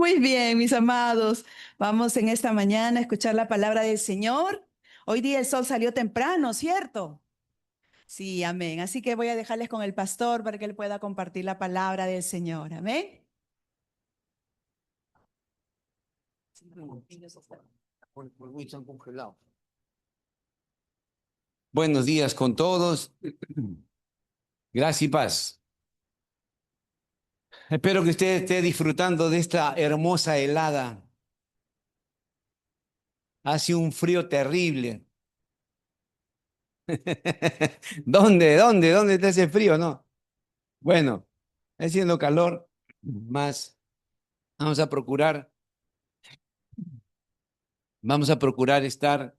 Muy bien, mis amados. Vamos en esta mañana a escuchar la palabra del Señor. Hoy día el sol salió temprano, ¿cierto? Sí, amén. Así que voy a dejarles con el pastor para que él pueda compartir la palabra del Señor. Amén. Buenos días con todos. Gracias y paz. Espero que usted esté disfrutando de esta hermosa helada. Hace un frío terrible. ¿Dónde está ese frío, no? Bueno, haciendo calor, más vamos a procurar, vamos a procurar estar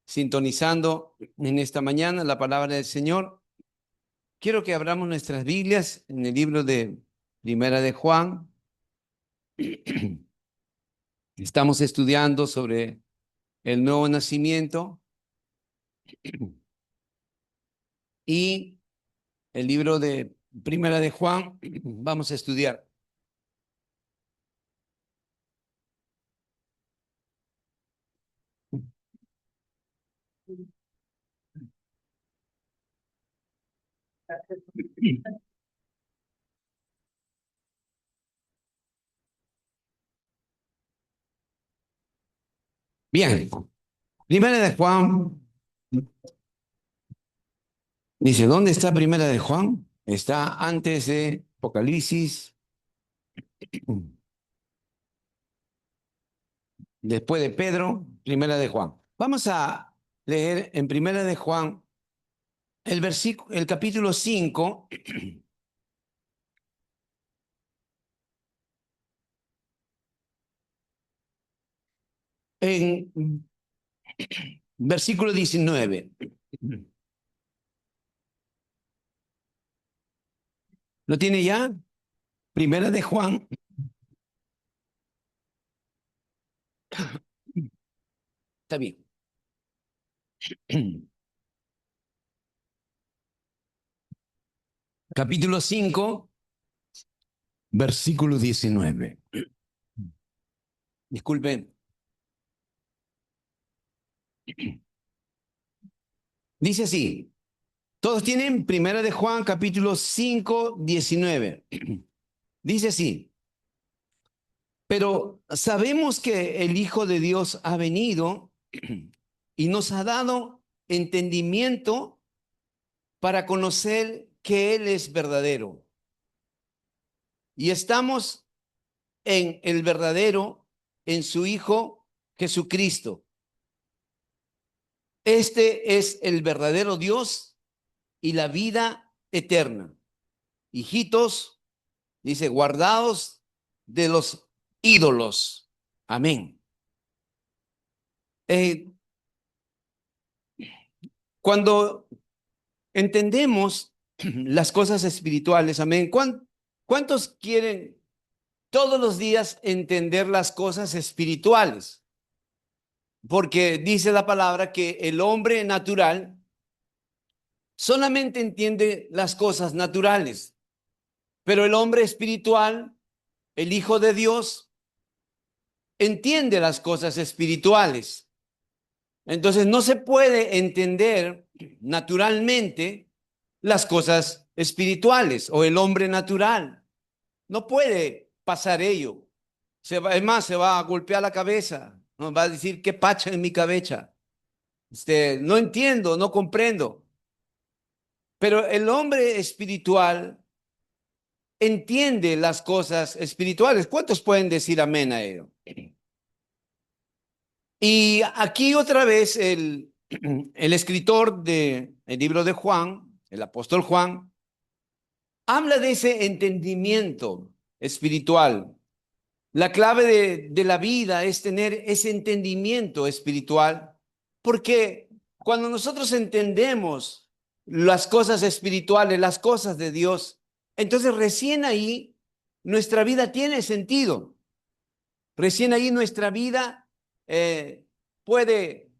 sintonizando en esta mañana la palabra del Señor. Quiero que abramos nuestras Biblias en el libro de Primera de Juan. Estamos estudiando sobre el nuevo nacimiento y el libro de Primera de Juan. Vamos a estudiar. Bien, Primera de Juan. Dice, ¿dónde está Primera de Juan? Está antes de Apocalipsis, después de Pedro, Primera de Juan. Vamos a leer en Primera de Juan el capítulo 5, en versículo 19. ¿Lo tiene ya? Primera de Juan. Está bien. Capítulo 5, versículo 19. Disculpen. Dice así. Todos tienen Primera de Juan, capítulo 5, 19. Dice así. Pero sabemos que el Hijo de Dios ha venido y nos ha dado entendimiento para conocer que Él es verdadero. Y estamos en el verdadero, en su Hijo Jesucristo. Este es el verdadero Dios y la vida eterna. Hijitos, dice, guardaos de los ídolos. Amén. Cuando entendemos las cosas espirituales, amén. ¿Cuántos quieren todos los días entender las cosas espirituales? Porque dice la palabra que el hombre natural solamente entiende las cosas naturales, pero el hombre espiritual, el Hijo de Dios, entiende las cosas espirituales. Entonces no se puede entender naturalmente las cosas espirituales o el hombre natural. No puede pasar ello. Es más, se va a golpear la cabeza. No va a decir qué pacha en mi cabeza. No entiendo, no comprendo. Pero el hombre espiritual entiende las cosas espirituales. ¿Cuántos pueden decir amén a ello? Y aquí otra vez el escritor del libro de Juan, el apóstol Juan, habla de ese entendimiento espiritual. La clave de la vida es tener ese entendimiento espiritual, porque cuando nosotros entendemos las cosas espirituales, las cosas de Dios, entonces recién ahí nuestra vida tiene sentido. Recién ahí nuestra vida puede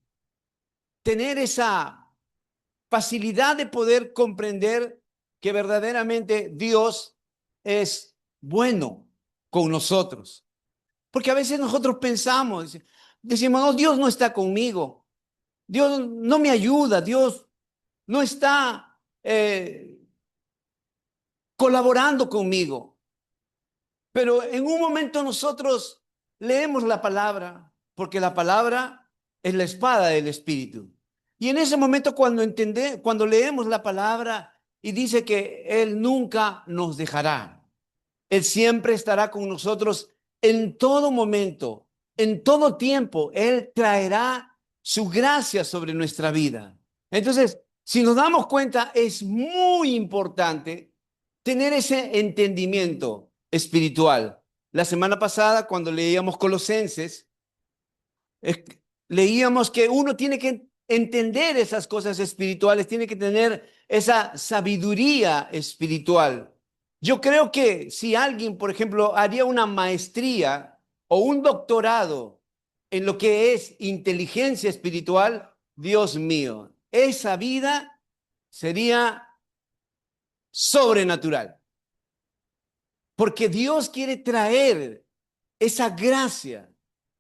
tener esa facilidad de poder comprender que verdaderamente Dios es bueno con nosotros. Porque a veces nosotros pensamos, decimos, no, Dios no está conmigo, Dios no me ayuda, Dios no está colaborando conmigo. Pero en un momento nosotros leemos la palabra, porque la palabra es la espada del Espíritu. Y en ese momento cuando leemos la palabra y dice que Él nunca nos dejará, Él siempre estará con nosotros en todo momento, en todo tiempo. Él traerá su gracia sobre nuestra vida. Entonces, si nos damos cuenta, es muy importante tener ese entendimiento espiritual. La semana pasada, cuando leíamos Colosenses, es- leíamos que uno tiene que entender esas cosas espirituales, tiene que tener esa sabiduría espiritual. Yo creo que si alguien, por ejemplo, haría una maestría o un doctorado en lo que es inteligencia espiritual, Dios mío, esa vida sería sobrenatural, porque Dios quiere traer esa gracia.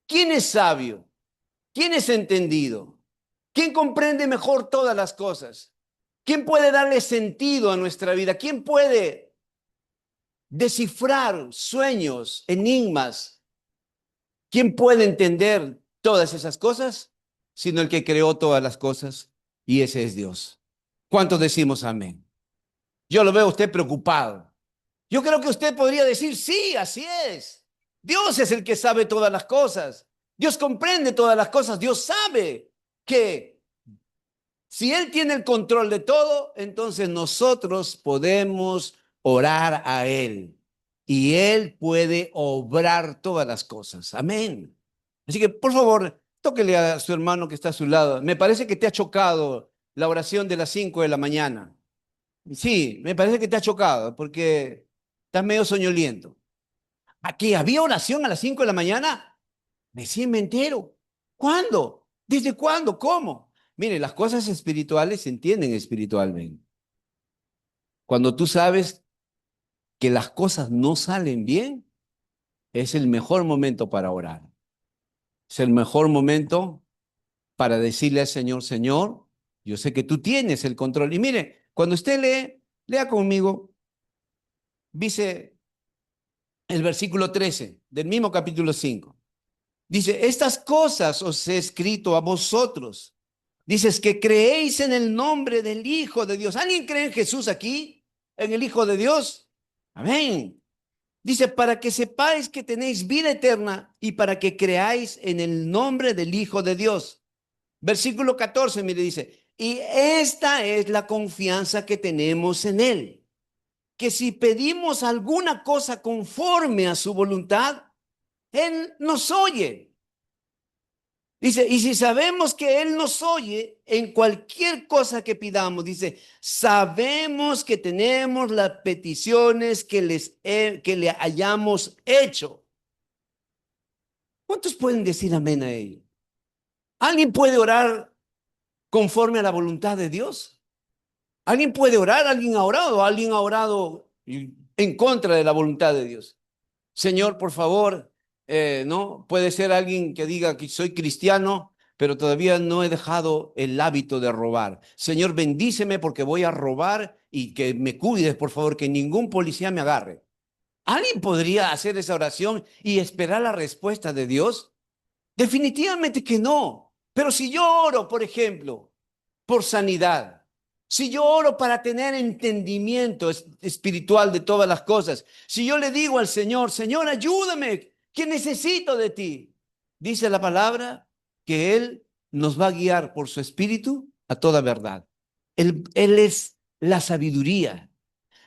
¿Quién es sabio? ¿Quién es entendido? ¿Quién comprende mejor todas las cosas? ¿Quién puede darle sentido a nuestra vida? ¿Quién puede descifrar sueños, enigmas? ¿Quién puede entender todas esas cosas? Sino el que creó todas las cosas, y ese es Dios. ¿Cuántos decimos amén? Yo lo veo a usted preocupado. Yo creo que usted podría decir, sí, así es. Dios es el que sabe todas las cosas. Dios comprende todas las cosas. Dios sabe que si Él tiene el control de todo, entonces nosotros podemos orar a Él y Él puede obrar todas las cosas. Amén. Así que, por favor, tóquele a su hermano que está a su lado. Me parece que te ha chocado la oración de las 5 de la mañana. Sí, me parece que te ha chocado porque estás medio soñoliento. ¿Aquí había oración a las 5 de la mañana? Recién me entero. ¿Cuándo? ¿Desde cuándo? ¿Cómo? Mire, las cosas espirituales se entienden espiritualmente. Cuando tú sabes que las cosas no salen bien, es el mejor momento para orar. Es el mejor momento para decirle al Señor, Señor, yo sé que tú tienes el control. Y mire, cuando usted lee, lea conmigo, dice el versículo 13 del mismo capítulo 5. Dice, estas cosas os he escrito a vosotros. Dices que creéis en el nombre del Hijo de Dios. ¿Alguien cree en Jesús aquí? ¿En el Hijo de Dios? Amén. Dice, para que sepáis que tenéis vida eterna y para que creáis en el nombre del Hijo de Dios. Versículo 14, mire, dice, y esta es la confianza que tenemos en Él, que si pedimos alguna cosa conforme a su voluntad, Él nos oye. Dice, y si sabemos que Él nos oye en cualquier cosa que pidamos, dice, sabemos que tenemos las peticiones que le hayamos hecho. ¿Cuántos pueden decir amén a ello? ¿Alguien puede orar conforme a la voluntad de Dios? ¿Alguien puede orar? ¿Alguien ha orado? ¿Alguien ha orado en contra de la voluntad de Dios? Señor, por favor, ¿no? Puede ser alguien que diga que soy cristiano, pero todavía no he dejado el hábito de robar. Señor, bendíceme porque voy a robar y que me cuides, por favor, que ningún policía me agarre. ¿Alguien podría hacer esa oración y esperar la respuesta de Dios? Definitivamente que no. Pero si yo oro, por ejemplo, por sanidad, si yo oro para tener entendimiento espiritual de todas las cosas, si yo le digo al Señor, Señor, ayúdame, que necesito de ti, dice la palabra que Él nos va a guiar por su espíritu a toda verdad. Él es la sabiduría,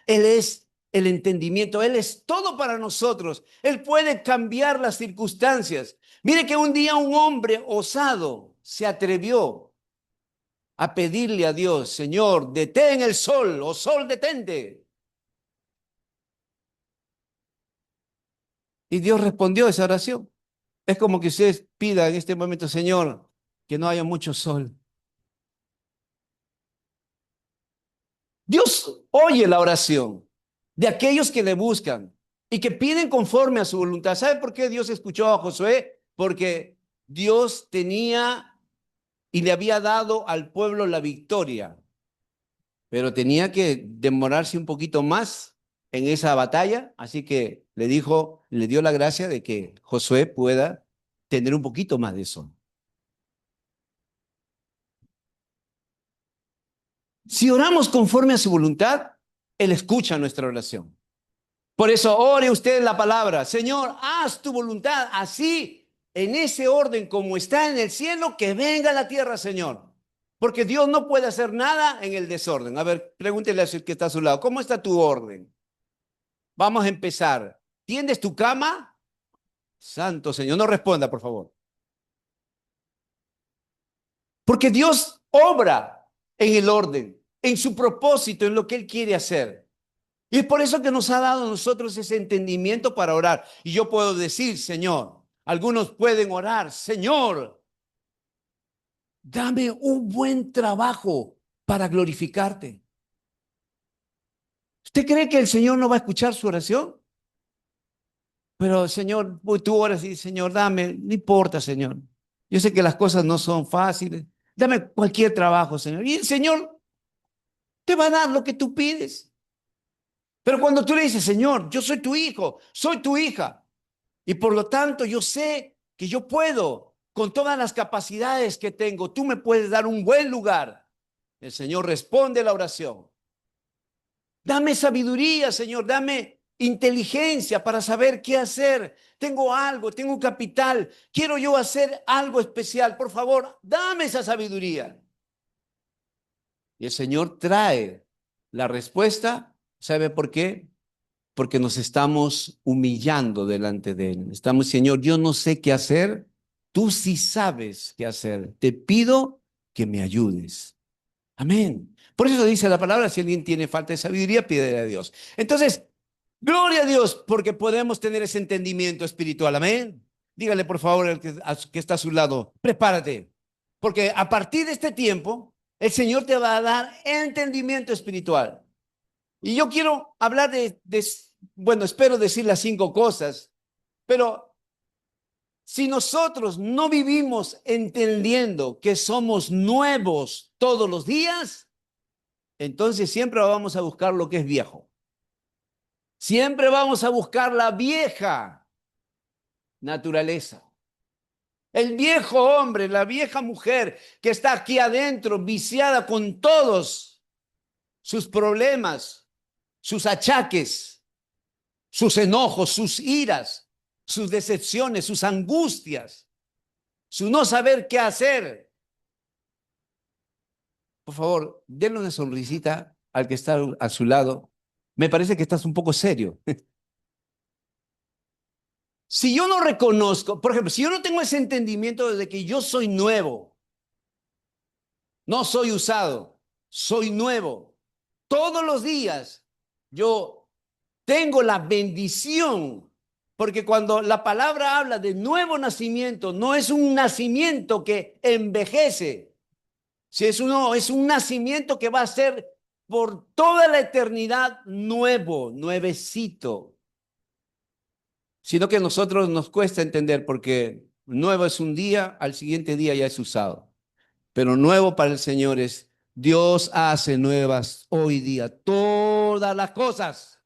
Él es el entendimiento, Él es todo para nosotros. Él puede cambiar las circunstancias. Mire que un día un hombre osado se atrevió a pedirle a Dios, Señor, detén el sol, o sol, detente. Y Dios respondió esa oración. Es como que usted pida en este momento, Señor, que no haya mucho sol. Dios oye la oración de aquellos que le buscan. y que piden conforme a su voluntad. ¿Sabe por qué Dios escuchó a Josué? Porque Dios tenía y le había dado al pueblo la victoria, pero tenía que demorarse un poquito más en esa batalla, así que le dijo, le dio la gracia de que Josué pueda tener un poquito más de eso. Si oramos conforme a su voluntad, Él escucha nuestra oración. Por eso ore usted la palabra, Señor, haz tu voluntad así, en ese orden como está en el cielo, que venga a la tierra, Señor. Porque Dios no puede hacer nada en el desorden. A ver, pregúntele al que está a su lado, ¿cómo está tu orden? Vamos a empezar. ¿Tiendes tu cama? Santo Señor, no responda, por favor. Porque Dios obra en el orden, en su propósito, en lo que Él quiere hacer. Y es por eso que nos ha dado a nosotros ese entendimiento para orar. Y yo puedo decir, Señor, algunos pueden orar, Señor, dame un buen trabajo para glorificarte. ¿Usted cree que el Señor no va a escuchar su oración? Pero, Señor, tú oras y Señor, dame, no importa, Señor. Yo sé que las cosas no son fáciles. Dame cualquier trabajo, Señor. Y el Señor te va a dar lo que tú pides. Pero cuando tú le dices, Señor, yo soy tu hijo, soy tu hija, y por lo tanto yo sé que yo puedo, con todas las capacidades que tengo, tú me puedes dar un buen lugar. El Señor responde a la oración. Dame sabiduría, Señor, dame inteligencia para saber qué hacer. Tengo algo, tengo un capital, quiero yo hacer algo especial. Por favor, dame esa sabiduría. Y el Señor trae la respuesta. ¿Sabe por qué? Porque nos estamos humillando delante de Él. Estamos, Señor, yo no sé qué hacer, tú sí sabes qué hacer. Te pido que me ayudes. Amén. Por eso dice la palabra, si alguien tiene falta de sabiduría, pídele a Dios. Entonces, gloria a Dios, porque podemos tener ese entendimiento espiritual. Amén. Dígale, por favor, al que está a su lado, prepárate. Porque a partir de este tiempo, el Señor te va a dar entendimiento espiritual. Y yo quiero hablar bueno, espero decir las 5 cosas, pero si nosotros no vivimos entendiendo que somos nuevos todos los días, entonces siempre vamos a buscar lo que es viejo. Siempre vamos a buscar la vieja naturaleza. El viejo hombre, la vieja mujer que está aquí adentro, viciada con todos sus problemas, sus achaques, sus enojos, sus iras, sus decepciones, sus angustias, su no saber qué hacer. Por favor, denle una sonrisita al que está a su lado. Me parece que estás un poco serio. Si yo no reconozco, por ejemplo, si yo no tengo ese entendimiento de que yo soy nuevo, no soy usado, soy nuevo, todos los días yo tengo la bendición, porque cuando la palabra habla de nuevo nacimiento, no es un nacimiento que envejece, si es un nacimiento que va a ser por toda la eternidad nuevo, nuevecito. Sino que a nosotros nos cuesta entender porque nuevo es un día, al siguiente día ya es usado. Pero nuevo para el Señor es, Dios hace nuevas hoy día todas las cosas.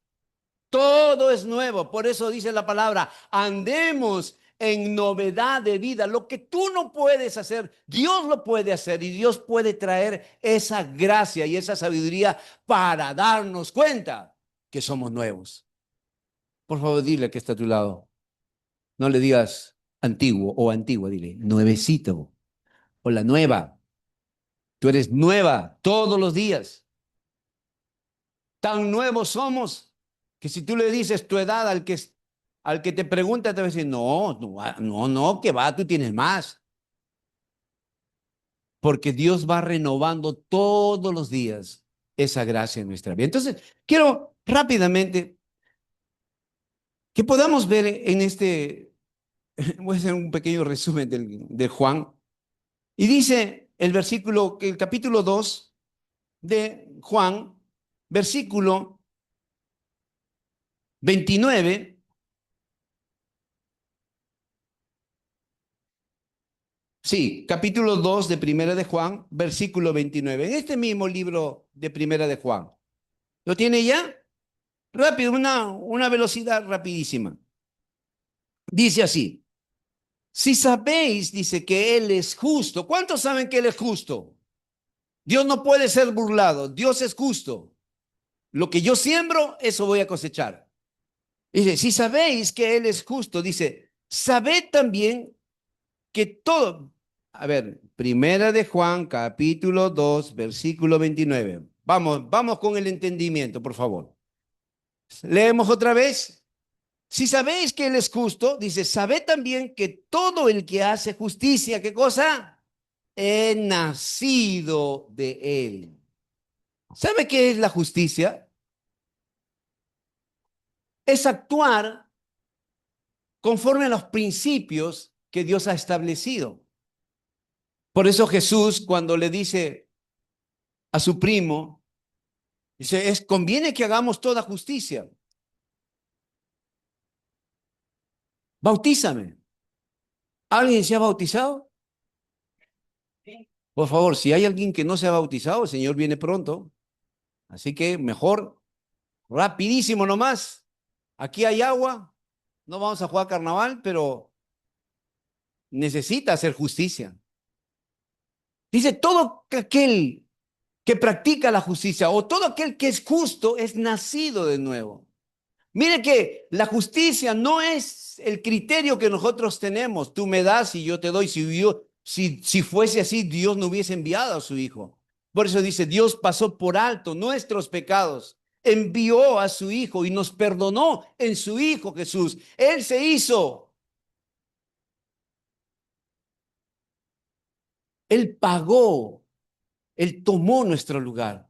Todo es nuevo. Por eso dice la palabra, andemos en novedad de vida. Lo que tú no puedes hacer, Dios lo puede hacer y Dios puede traer esa gracia y esa sabiduría para darnos cuenta que somos nuevos. Por favor, dile que está a tu lado. No le digas antiguo o antigua, dile nuevecito o la nueva. Tú eres nueva todos los días. Tan nuevos somos que si tú le dices tu edad al que te pregunta, te va a decir, no, no, no, que va, tú tienes más. Porque Dios va renovando todos los días esa gracia en nuestra vida. Entonces, quiero rápidamente que podamos ver en voy a hacer un pequeño resumen de Juan. Y dice el capítulo 2 de Juan, versículo 29, Sí, capítulo 2 de Primera de Juan, versículo 29. En este mismo libro de Primera de Juan. ¿Lo tiene ya? Rápido, una velocidad rapidísima. Dice así, si sabéis, dice que Él es justo. ¿Cuántos saben que Él es justo? Dios no puede ser burlado, Dios es justo. Lo que yo siembro, eso voy a cosechar. Dice, si sabéis que Él es justo, dice, sabed también que todo, a ver, Primera de Juan, capítulo 2, versículo 29. Vamos con el entendimiento, por favor. Leemos otra vez. Si sabéis que Él es justo, dice, sabed también que todo el que hace justicia, ¿qué cosa? He nacido de Él. ¿Sabe qué es la justicia? Es actuar conforme a los principios que Dios ha establecido. Por eso Jesús, cuando le dice a su primo, dice, conviene que hagamos toda justicia. Bautízame. ¿Alguien se ha bautizado? Por favor, si hay alguien que no se ha bautizado, el Señor viene pronto. Así que mejor, rapidísimo nomás. Aquí hay agua. No vamos a jugar carnaval, pero necesita hacer justicia. Dice, todo aquel que practica la justicia o todo aquel que es justo es nacido de nuevo. Mire que la justicia no es el criterio que nosotros tenemos. Tú me das y yo te doy. Si fuese así, Dios no hubiese enviado a su Hijo. Por eso dice, Dios pasó por alto nuestros pecados, envió a su Hijo y nos perdonó en su Hijo Jesús. Él se hizo, Él pagó, Él tomó nuestro lugar.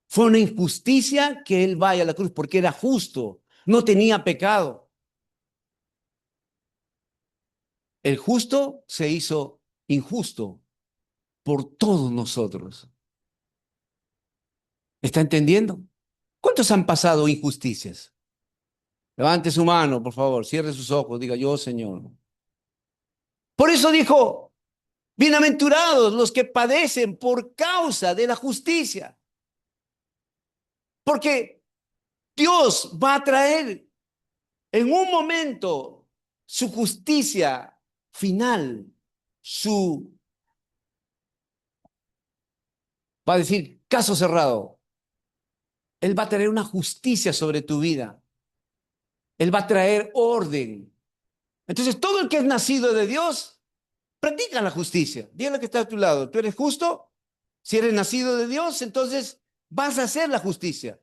Fue una injusticia que Él vaya a la cruz porque era justo, no tenía pecado. El justo se hizo injusto por todos nosotros. ¿Está entendiendo? ¿Cuántos han pasado injusticias? Levante su mano, por favor, cierre sus ojos, diga yo, Señor. Por eso dijo, bienaventurados los que padecen por causa de la justicia. Porque Dios va a traer en un momento su justicia final, va a decir, caso cerrado. Él va a traer una justicia sobre tu vida. Él va a traer orden. Entonces, todo el que es nacido de Dios, practica la justicia. Dígale que está a tu lado. ¿Tú eres justo? Si eres nacido de Dios, entonces vas a hacer la justicia.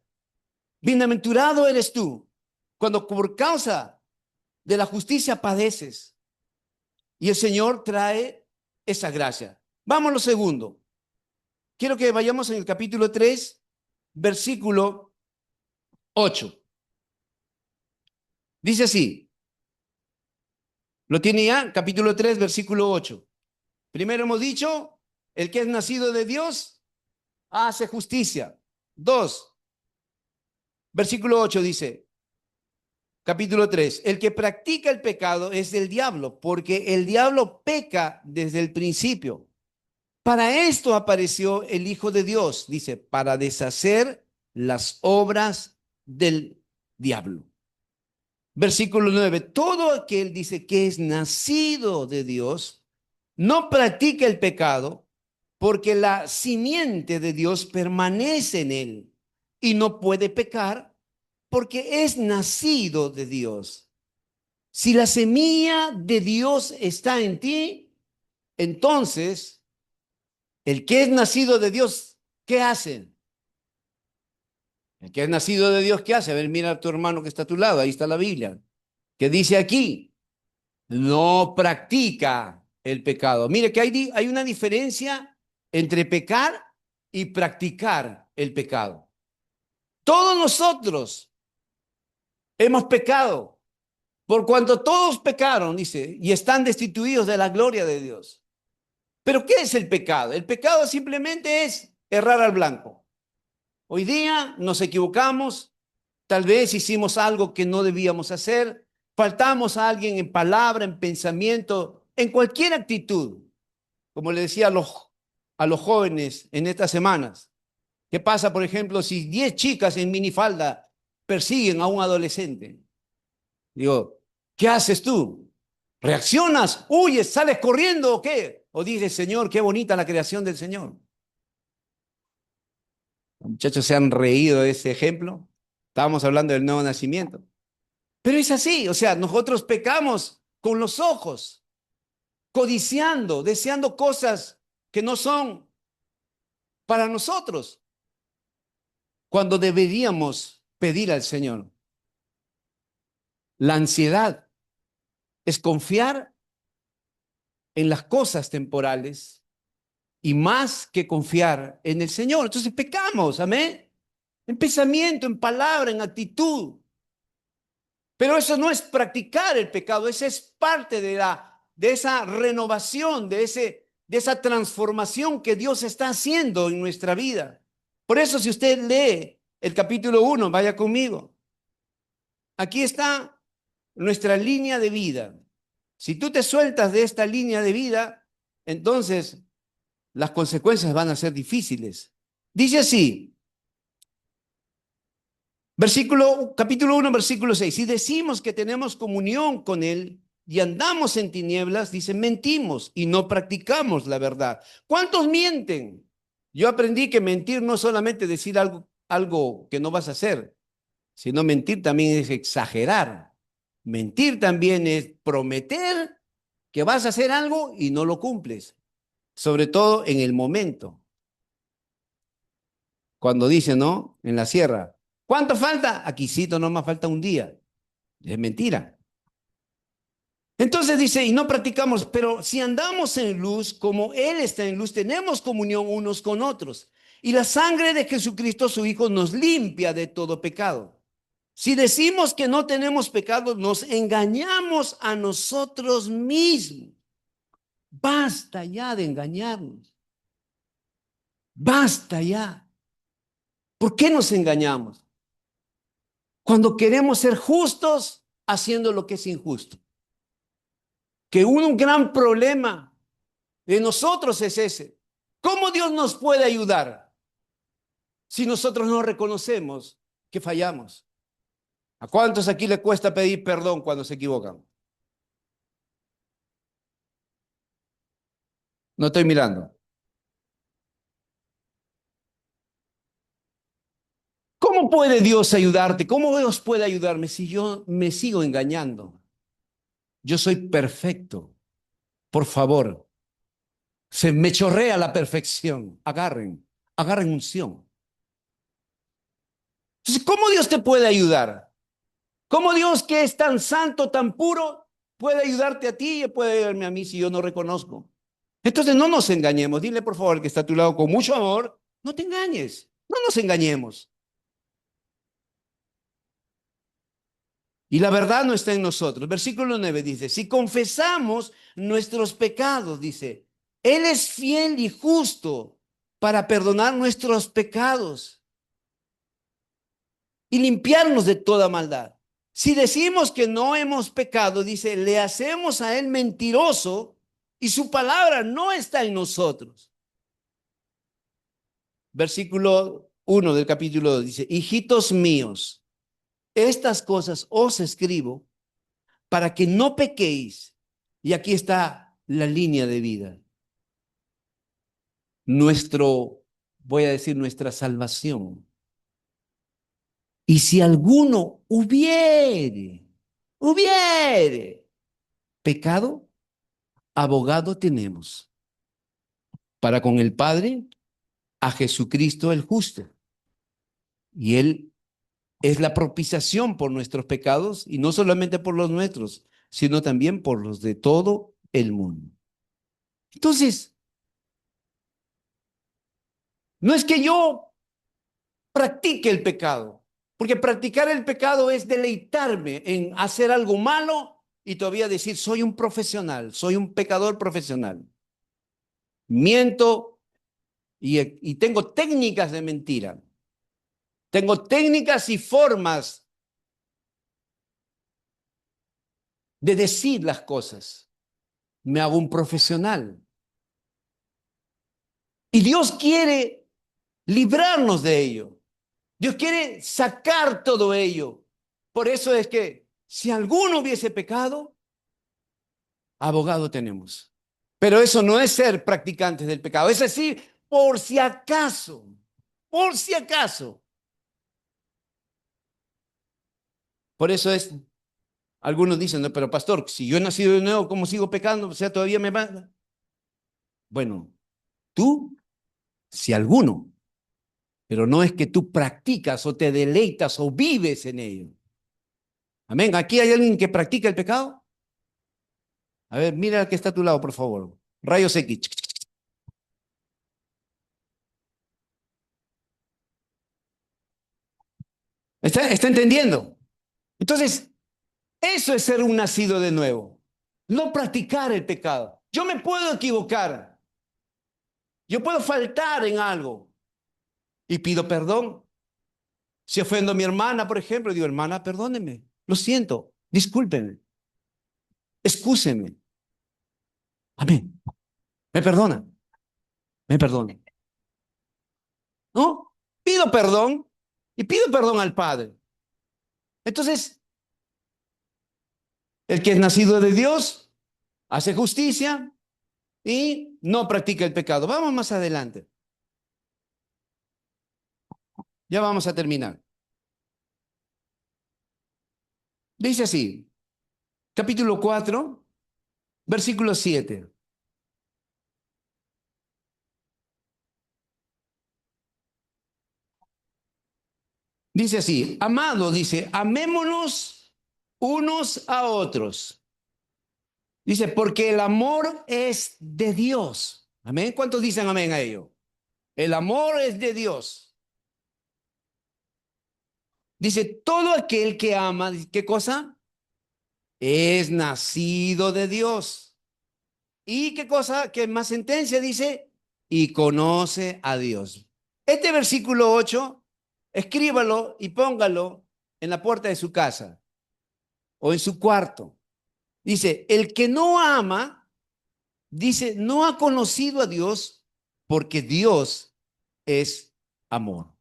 Bienaventurado eres tú cuando por causa de la justicia padeces. Y el Señor trae esa gracia. Vamos a lo segundo. Quiero que vayamos en el capítulo 3, versículo 8. Dice así. ¿Lo tiene ya? Capítulo 3, versículo 8. Primero hemos dicho, el que es nacido de Dios hace justicia. 2, versículo 8 dice, capítulo 3, el que practica el pecado es del diablo, porque el diablo peca desde el principio. Para esto apareció el Hijo de Dios, dice, para deshacer las obras del diablo. Versículo 9, todo aquel dice que es nacido de Dios, no practica el pecado, porque la simiente de Dios permanece en él y no puede pecar porque es nacido de Dios. Si la semilla de Dios está en ti, entonces el que es nacido de Dios, ¿qué hace? El que es nacido de Dios, ¿qué hace? A ver, mira a tu hermano que está a tu lado, ahí está la Biblia, que dice aquí, no practica el pecado. Mire que hay una diferencia entre pecar y practicar el pecado. Todos nosotros hemos pecado, por cuanto todos pecaron, dice, y están destituidos de la gloria de Dios. Pero ¿qué es el pecado? El pecado simplemente es errar al blanco. Hoy día nos equivocamos, tal vez hicimos algo que no debíamos hacer, faltamos a alguien en palabra, en pensamiento, en cualquier actitud. como le decía a los jóvenes en estas semanas, ¿qué pasa, por ejemplo, si 10 chicas en minifalda persiguen a un adolescente? Digo, ¿qué haces tú? ¿Reaccionas? ¿Huyes? ¿Sales corriendo o qué? ¿O dices, Señor, qué bonita la creación del Señor? Los muchachos se han reído de ese ejemplo. Estábamos hablando del nuevo nacimiento. Pero es así, o sea, nosotros pecamos con los ojos, codiciando, deseando cosas que no son para nosotros, cuando deberíamos pedir al Señor. La ansiedad es confiar en las cosas temporales y más que confiar en el Señor. Entonces pecamos, amén. En pensamiento, en palabra, en actitud. Pero eso no es practicar el pecado, esa es parte de esa renovación, de esa transformación que Dios está haciendo en nuestra vida. Por eso, si usted lee el capítulo 1, vaya conmigo. Aquí está nuestra línea de vida. Si tú te sueltas de esta línea de vida, entonces las consecuencias van a ser difíciles. Dice así, capítulo 1, versículo 6. Si decimos que tenemos comunión con Él y andamos en tinieblas, dice, mentimos y no practicamos la verdad. ¿Cuántos mienten? Yo aprendí que mentir no es solamente decir algo que no vas a hacer, sino mentir también es exagerar. Mentir también es prometer que vas a hacer algo y no lo cumples, sobre todo en el momento. Cuando dice, ¿no? En la sierra, ¿cuánto falta? Aquícito, no más falta un día. Es mentira. Entonces dice, y no practicamos, pero si andamos en luz, como Él está en luz, tenemos comunión unos con otros. Y la sangre de Jesucristo, su Hijo, nos limpia de todo pecado. Si decimos que no tenemos pecado, nos engañamos a nosotros mismos. Basta ya de engañarnos. Basta ya. ¿Por qué nos engañamos? Cuando queremos ser justos haciendo lo que es injusto. Que un gran problema de nosotros es ese. ¿Cómo Dios nos puede ayudar si nosotros no reconocemos que fallamos? ¿A cuántos aquí le cuesta pedir perdón cuando se equivocan? No estoy mirando. ¿Cómo puede Dios ayudarte? ¿Cómo Dios puede ayudarme si yo me sigo engañando? Yo soy perfecto. Por favor, se me chorrea la perfección. Agarren unción. Entonces, ¿cómo Dios te puede ayudar? ¿Cómo Dios, que es tan santo, tan puro, puede ayudarte a ti y puede ayudarme a mí si yo no reconozco? Entonces, no nos engañemos. Dile, por favor, que está a tu lado con mucho amor, no te engañes. No nos engañemos. Y la verdad no está en nosotros. Versículo 9 dice, si confesamos nuestros pecados, dice, Él es fiel y justo para perdonar nuestros pecados y limpiarnos de toda maldad. Si decimos que no hemos pecado, dice, le hacemos a Él mentiroso y su palabra no está en nosotros. Versículo 1 del capítulo 2 dice, hijitos míos, estas cosas os escribo para que no pequéis. Y aquí está la línea de vida. Voy a decir, nuestra salvación. Y si alguno hubiere pecado, abogado tenemos para con el Padre, a Jesucristo el justo. Y Él es la propiciación por nuestros pecados, y no solamente por los nuestros, sino también por los de todo el mundo. Entonces, no es que yo practique el pecado, porque practicar el pecado es deleitarme en hacer algo malo y todavía decir, soy un profesional, soy un pecador profesional. Miento y tengo técnicas de mentira. Tengo técnicas y formas de decir las cosas. Me hago un profesional. Y Dios quiere librarnos de ello. Dios quiere sacar todo ello. Por eso es que si alguno hubiese pecado, abogado tenemos. Pero eso no es ser practicantes del pecado. Es decir, por si acaso, por si acaso. Por eso es, algunos dicen, no, pero pastor, si yo he nacido de nuevo, ¿cómo sigo pecando? O sea, todavía me va. Bueno, tú, si alguno, pero no es que tú practicas o te deleitas o vives en ello. Amén. ¿Aquí hay alguien que practica el pecado? A ver, mira al que está a tu lado, por favor. Rayos X. ¿Está entendiendo? Entonces, eso es ser un nacido de nuevo. No practicar el pecado. Yo me puedo equivocar. Yo puedo faltar en algo. Y pido perdón. Si ofendo a mi hermana, por ejemplo, digo, hermana, perdóneme. Lo siento. Discúlpeme. Excúseme. Amén. Me perdona. Me perdona. ¿No? Pido perdón y pido perdón al Padre. Entonces, el que es nacido de Dios hace justicia y no practica el pecado. Vamos más adelante. Ya vamos a terminar. Dice así, capítulo 4, versículo 7. Dice así, amado, dice, amémonos unos a otros. Dice, porque el amor es de Dios. Amén. ¿Cuántos dicen amén a ello? El amor es de Dios. Dice, todo aquel que ama, ¿qué cosa? Es nacido de Dios. ¿Y qué cosa? ¿Qué más sentencia dice? Y conoce a Dios. Este versículo 8, escríbalo y póngalo en la puerta de su casa o en su cuarto. Dice, el que no ama, dice, no ha conocido a Dios porque Dios es amor.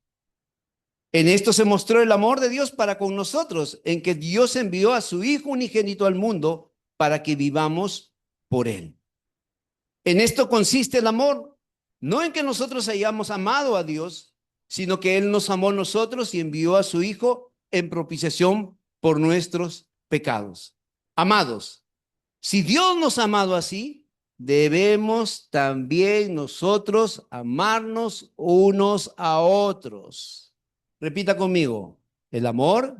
En esto se mostró el amor de Dios para con nosotros, en que Dios envió a su Hijo unigénito al mundo para que vivamos por él. En esto consiste el amor, no en que nosotros hayamos amado a Dios, sino que Él nos amó a nosotros y envió a su Hijo en propiciación por nuestros pecados. Amados, si Dios nos ha amado así, debemos también nosotros amarnos unos a otros. Repita conmigo, el amor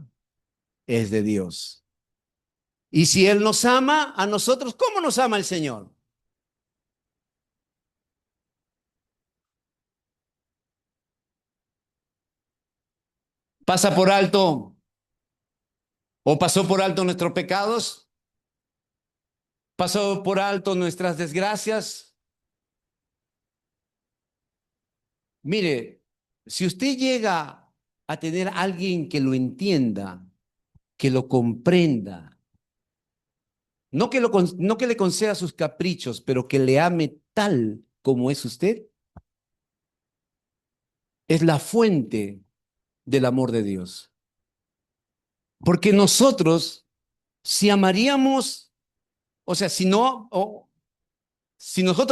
es de Dios. Y si Él nos ama a nosotros, ¿cómo nos ama el Señor? ¿Pasa por alto o pasó por alto nuestros pecados? ¿Pasó por alto nuestras desgracias? Mire, si usted llega a tener a alguien que lo entienda, que lo comprenda, no que le conceda sus caprichos, pero que le ame tal como es usted, es la fuente del amor de Dios. Porque nosotros, si amaríamos, o sea, si nosotros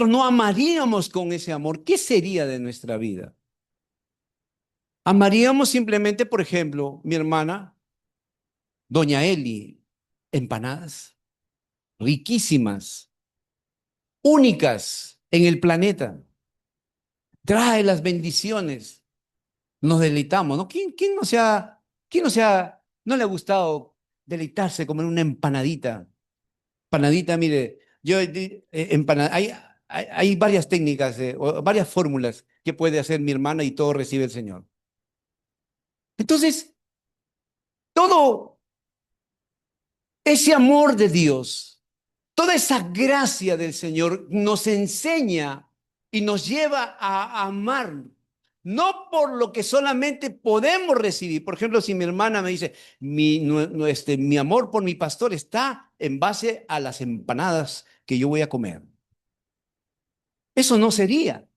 no amaríamos con ese amor, ¿qué sería de nuestra vida? Amaríamos simplemente, por ejemplo, mi hermana, doña Eli, empanadas, riquísimas, únicas en el planeta. Trae las bendiciones, nos deleitamos, ¿no? ¿Quién no le ha gustado deleitarse como en una empanadita? Empanadita, mire, hay varias técnicas, o varias fórmulas que puede hacer mi hermana y todo recibe el Señor. Entonces, todo ese amor de Dios, toda esa gracia del Señor nos enseña y nos lleva a amar, no por lo que solamente podemos recibir. Por ejemplo, si mi hermana me dice, mi amor por mi pastor está en base a las empanadas que yo voy a comer. Eso no sería.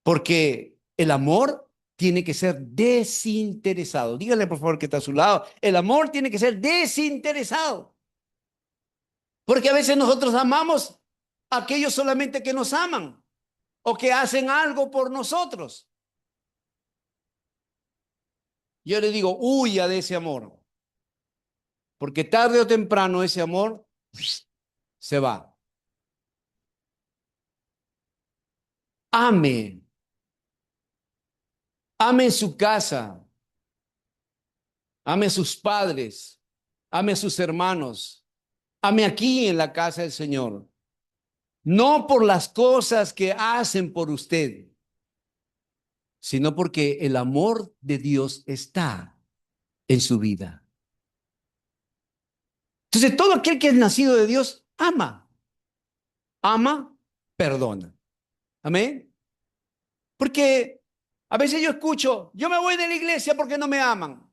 Porque el amor tiene que ser desinteresado. Dígale por favor que está a su lado. El amor tiene que ser desinteresado. Porque a veces nosotros amamos a aquellos solamente que nos aman o que hacen algo por nosotros. Yo le digo, huya de ese amor. Porque tarde o temprano ese amor se va. Ame. Ame su casa. Ame a sus padres. Ame a sus hermanos. Ame aquí en la casa del Señor. No por las cosas que hacen por usted, sino porque el amor de Dios está en su vida. Entonces, todo aquel que es nacido de Dios ama. Ama, perdona. Amén. Porque a veces yo escucho, yo me voy de la iglesia porque no me aman.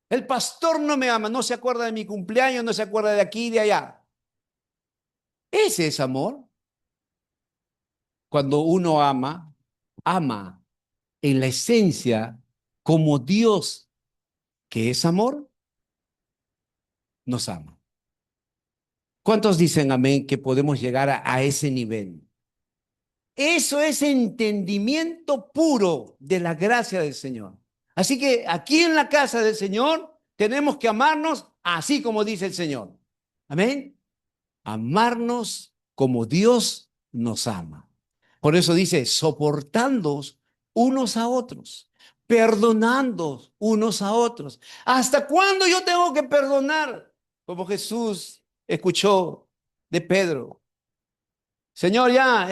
El pastor no me ama, no se acuerda de mi cumpleaños, no se acuerda de aquí y de allá. Ese es amor. Cuando uno ama, ama en la esencia como Dios, que es amor, nos ama. ¿Cuántos dicen amén que podemos llegar a ese nivel? Eso es entendimiento puro de la gracia del Señor. Así que aquí en la casa del Señor tenemos que amarnos así como dice el Señor. Amén. Amarnos como Dios nos ama. Por eso dice, soportándoos unos a otros, perdonando unos a otros. ¿Hasta cuándo yo tengo que perdonar? Como Jesús escuchó de Pedro. Señor, ya,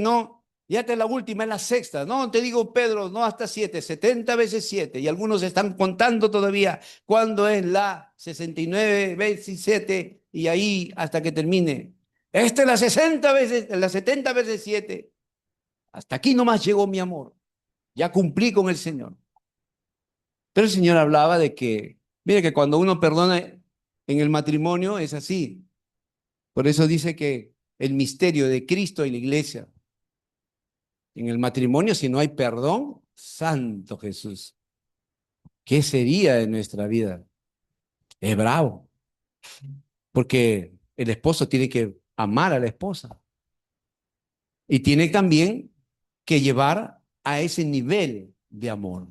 no, ya esta es la última, es la sexta. No, te digo, Pedro, no hasta 7, 70 veces 7. Y algunos están contando todavía cuándo es la 69 veces 7 y ahí hasta que termine. Esta es la 60 veces, la 70 veces 7. Hasta aquí nomás llegó mi amor. Ya cumplí con el Señor. Pero el Señor hablaba de que, mire que cuando uno perdona en el matrimonio es así. Por eso dice que el misterio de Cristo y la iglesia. En el matrimonio, si no hay perdón, santo Jesús, ¿qué sería de nuestra vida? Es bravo, porque el esposo tiene que amar a la esposa y tiene también que llevar a ese nivel de amor.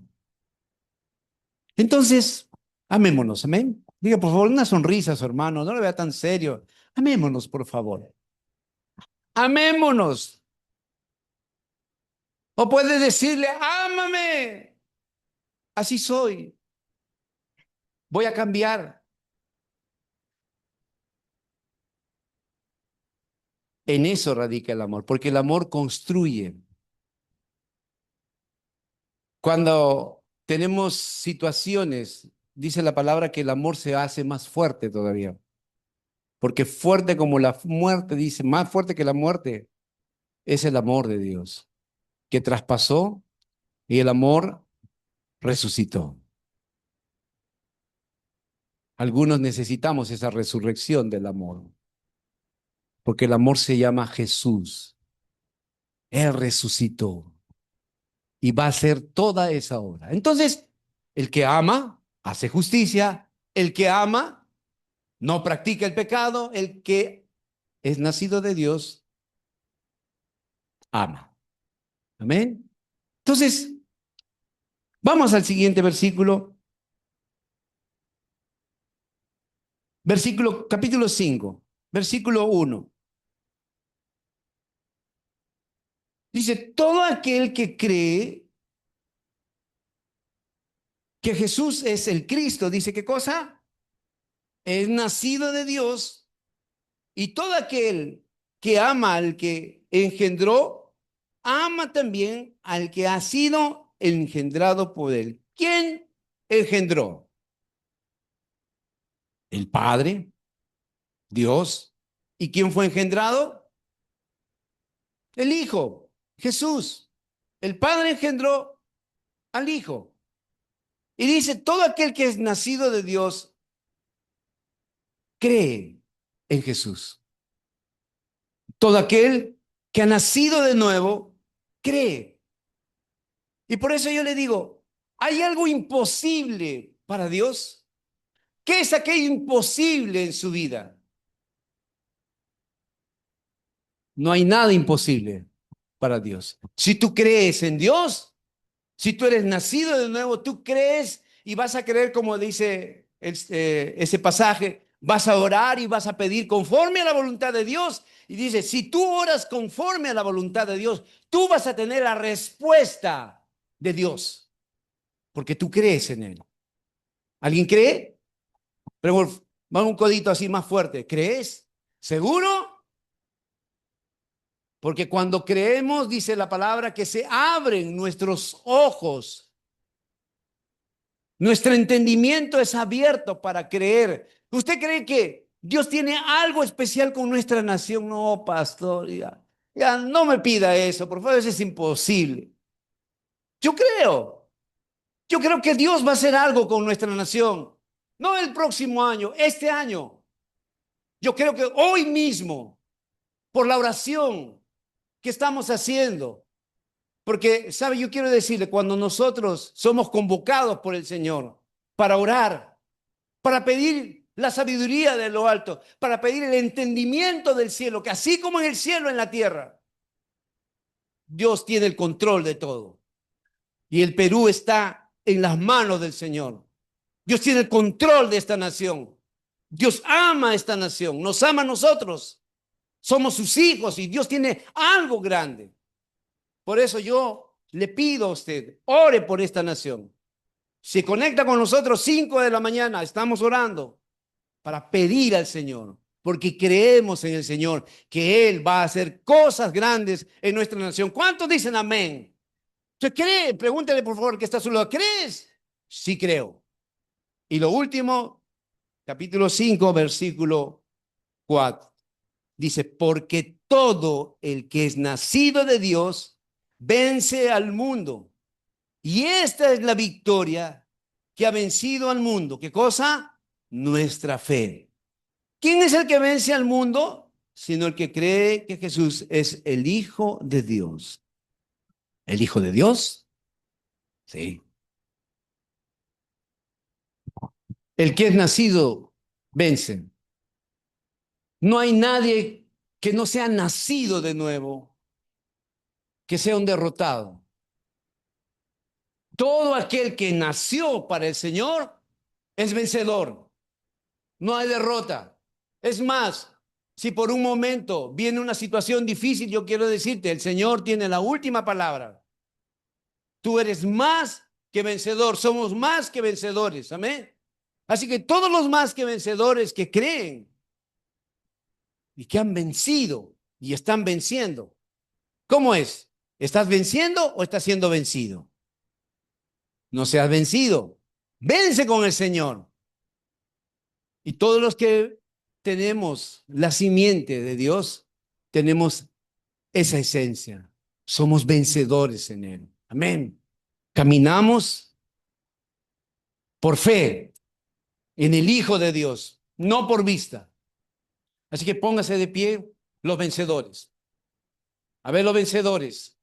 Entonces, amémonos, amén. Diga, por favor, una sonrisa a su hermano, no lo vea tan serio. Amémonos, por favor. Amémonos. O puede decirle, ámame. Así soy. Voy a cambiar. En eso radica el amor, porque el amor construye. Cuando tenemos situaciones, dice la palabra que el amor se hace más fuerte todavía, porque fuerte como la muerte, dice, más fuerte que la muerte, es el amor de Dios, que traspasó y el amor resucitó. Algunos necesitamos esa resurrección del amor, porque el amor se llama Jesús. Él resucitó y va a hacer toda esa obra. Entonces, el que ama, hace justicia. El que ama, no practica el pecado. El que es nacido de Dios, ama. Amén. Entonces, vamos al siguiente versículo. Versículo, capítulo 5, versículo 1. Dice, todo aquel que cree que Jesús es el Cristo, dice, ¿qué cosa? Es nacido de Dios. Y todo aquel que ama al que engendró, ama también al que ha sido engendrado por él. ¿Quién engendró? El Padre, Dios. ¿Y quién fue engendrado? El Hijo, Jesús. El Padre engendró al Hijo. Y dice, todo aquel que es nacido de Dios cree en Jesús. Todo aquel que ha nacido de nuevo, cree. Y por eso yo le digo, ¿hay algo imposible para Dios? ¿Qué es aquello imposible en su vida? No hay nada imposible para Dios. Si tú crees en Dios, si tú eres nacido de nuevo, tú crees y vas a creer, como dice ese pasaje, vas a orar y vas a pedir conforme a la voluntad de Dios. Y dice, si tú oras conforme a la voluntad de Dios, tú vas a tener la respuesta de Dios, porque tú crees en Él. ¿Alguien cree? Pero vamos un codito así más fuerte. ¿Crees? ¿Seguro? Porque cuando creemos, dice la palabra, que se abren nuestros ojos. Nuestro entendimiento es abierto para creer. ¿Usted cree que Dios tiene algo especial con nuestra nación? No, pastor, ya no me pida eso, por favor, eso es imposible. Yo creo. Yo creo que Dios va a hacer algo con nuestra nación. No el próximo año, este año. Yo creo que hoy mismo, por la oración que estamos haciendo, porque, ¿sabe? Yo quiero decirle, cuando nosotros somos convocados por el Señor para orar, para pedir la sabiduría de lo alto, para pedir el entendimiento del cielo, que así como en el cielo, en la tierra, Dios tiene el control de todo. Y el Perú está en las manos del Señor. Dios tiene el control de esta nación. Dios ama a esta nación, nos ama a nosotros. Somos sus hijos y Dios tiene algo grande. Por eso yo le pido a usted, ore por esta nación. Se conecta con nosotros 5 de la mañana, estamos orando para pedir al Señor, porque creemos en el Señor, que Él va a hacer cosas grandes en nuestra nación. ¿Cuántos dicen amén? ¿Usted cree? Pregúntele por favor que está a su lado. ¿Crees? Sí creo. Y lo último, capítulo 5, versículo 4. Dice, porque todo el que es nacido de Dios vence al mundo. Y esta es la victoria que ha vencido al mundo. ¿Qué cosa? Nuestra fe. ¿Quién es el que vence al mundo? Sino el que cree que Jesús es el Hijo de Dios. ¿El Hijo de Dios? Sí. El que es nacido vence. No hay nadie que no sea nacido de nuevo, que sea un derrotado. Todo aquel que nació para el Señor es vencedor. No hay derrota. Es más, si por un momento viene una situación difícil, yo quiero decirte, el Señor tiene la última palabra. Tú eres más que vencedor, somos más que vencedores, amén. Así que todos los más que vencedores que creen y que han vencido y están venciendo, ¿cómo es? ¿Estás venciendo o estás siendo vencido? No seas vencido, vence con el Señor. Y todos los que tenemos la simiente de Dios, tenemos esa esencia. Somos vencedores en Él. Amén. Caminamos por fe en el Hijo de Dios, no por vista. Así que póngase de pie los vencedores. A ver, los vencedores.